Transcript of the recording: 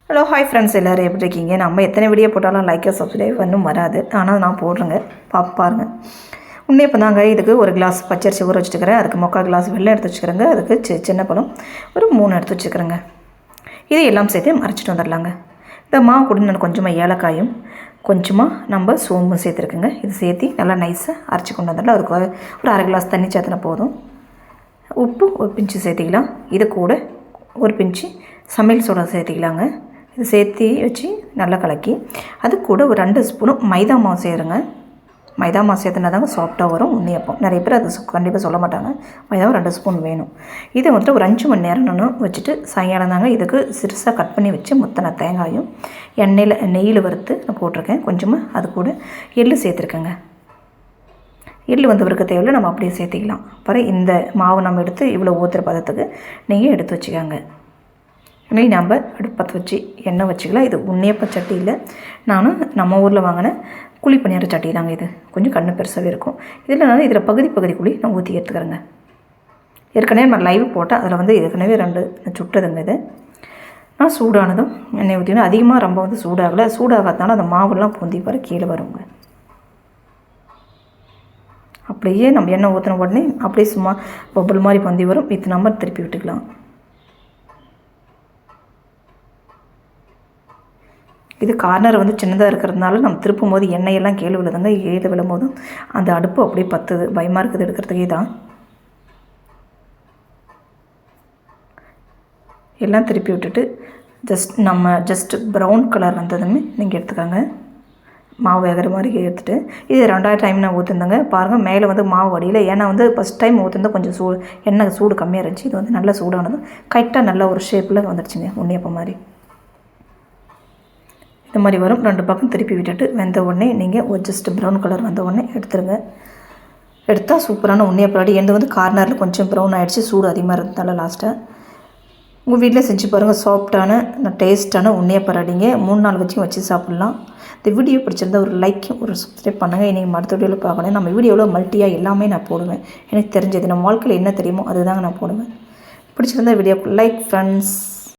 Hello hi friends, எல்லோரும் எப்படி இருக்கீங்க? நம்ம எத்தனை வீடியோ போட்டாலும் லைக் சப்ஸ்கிரைப் இன்னும் வராது. ஆனால் நான் போடுறேங்க, பாருங்க. இப்போ தாங்க இதுக்கு ஒரு கிளாஸ் பச்சரிசி ஊற வச்சுக்கிறேன். அதுக்கு 3/4 கிளாஸ் வெள்ளம் எடுத்து வச்சுக்கிறேங்க. அதுக்கு சின்ன பழம் ஒரு 3 எடுத்து வச்சுக்கிறேங்க. இது எல்லாம் சேர்த்து அரைச்சிட்டு வந்துடலாங்க. இந்த மாவு கூட நான் கொஞ்சமாக ஏலக்காயும் கொஞ்சமாக நம்ம சோம்பு சேர்த்துருக்குங்க. இது சேர்த்து நல்லா நைஸாக அரைச்சி கொண்டு வந்துடலாம். அதுக்கு ஒரு 1/2 கிளாஸ் தண்ணி சேர்த்துனா போதும். உப்பு ஒரு பிஞ்சு சேர்த்திக்கலாம். இது கூட ஒரு பிஞ்சு சமையல் சோடா சேர்த்திக்கலாங்க. இது சேர்த்து வச்சு நல்லா கலக்கி அது கூட ஒரு 2 ஸ்பூனு மைதா மாவு சேருங்க. மைதா மாவு சேர்த்துனா தாங்க சாஃப்டாக வரும் உண்ணியப்பம். நிறைய பேர் அது கண்டிப்பாக சொல்ல மாட்டாங்க. மைதாவும் 2 ஸ்பூன் வேணும். இதை வந்துட்டு ஒரு 5 மணி நேரம் நான் வச்சுட்டு சாயங்காலம் தாங்க இதுக்கு சிறுசாக கட் பண்ணி வச்சு முத்தின தேங்காயும் நெய்யில் வறுத்து நான் போட்டிருக்கேன். கொஞ்சமாக அது கூட எள்ளு சேர்த்துருக்கேங்க. எள்ளு வறுக்க தேவையில்லை, நம்ம அப்படியே சேர்த்திக்கலாம். அப்புறம் இந்த மாவு நம்ம எடுத்து இவ்வளோ ஊற்றுற பதத்துக்கு நெய்யை எடுத்து வச்சுக்காங்க. நெய் நம்ம அடுப்பத்தை வச்சு எண்ணெய் வச்சுக்கலாம். இது உண்ணியப்ப சட்டி இல்லை, நானும் நம்ம ஊரில் வாங்கின குழி பணியார சட்டி தாங்க. இது கொஞ்சம் கண்ணு பெருசாகவே இருக்கும். இதில் பகுதி குழி நான் ஊற்றி எடுத்துக்கிறேங்க. ஏற்கனவே நான் லைவ் போட்டேன். அதில் ஏற்கனவே 2 சுட்டதுங்க. இது நான் சூடானதும் எண்ணெய் ஊற்றினா அதிகமாக ரொம்ப சூடாகலை. சூடாகாதனால அந்த மாவுலாம் பொந்தி வர கீழே வருங்க. அப்படியே நம்ம எண்ணெய் ஊற்றின உடனே அப்படியே சும்மா பபுள் மாதிரி பொந்தி வரும். இது நம்ம திருப்பி விட்டுக்கலாம். இது கார்னர் சின்னதாக இருக்கிறதுனால நம்ம திருப்பும் போது எண்ணெயெல்லாம் கீழே விழுதுங்க. கீழே விழும்போதும் அந்த அடுப்பு அப்படியே பத்துது. பயமாக இருக்குது எடுக்கிறதுக்கே தான். எல்லாம் திருப்பி விட்டுட்டு ஜஸ்ட் ப்ரௌன் கலர் வந்ததுமே நீங்கள் எடுத்துக்காங்க. மாவு வேகிற மாதிரி எடுத்துகிட்டு இது 2வது டைம் நான் ஊற்றுந்தேங்க. பாருங்கள், மேலே மாவு வடியில். ஏன்னா ஃபஸ்ட் டைம் ஊற்றுந்தா கொஞ்சம் எண்ணெய் சூடு கம்மியாக இருந்துச்சு. இது நல்லா சூடானதும் கரெக்டாக நல்ல ஒரு ஷேப்பில் வந்துடுச்சுங்க உண்ணியப்பம் மாதிரி. இந்த மாதிரி வரும். 2 பக்கம் திருப்பி விட்டுட்டு வெந்த உடனே நீங்கள் ஜஸ்ட் ப்ரௌன் கலர் வந்த உடனே எடுத்துருங்க. எடுத்தால் சூப்பரான உண்ணியப்பம் ரெடி. எந்த கார்னரில் கொஞ்சம் ப்ரௌன் ஆகிடுச்சு, சூடு அதிகமாக இருந்ததால லாஸ்ட்டாக. உங்கள் வீட்டில் செஞ்சு பாருங்கள். சாஃப்டான டேஸ்ட்டான உண்ணியப்பம் ரெடிங்க. 3 நாள் வச்சு சாப்பிட்லாம். இந்த வீடியோ பிடிச்சிருந்தா ஒரு லைக் ஒரு சப்ஸ்கிரைப் பண்ணுங்கள். இன்றைக்கி அடுத்த வீடியோவில் பார்க்கணும். நம்ம வீடியோவில் மல்ட்டியாக எல்லாமே நான் போடுவேன். எனக்கு தெரிஞ்சது நம்ம வாழ்க்கையில் என்ன தெரியுமோ அதுதாங்க நான் போடுவேன். பிடிச்சிருந்தா வீடியோக்கு லைக் ஃப்ரெண்ட்ஸ்.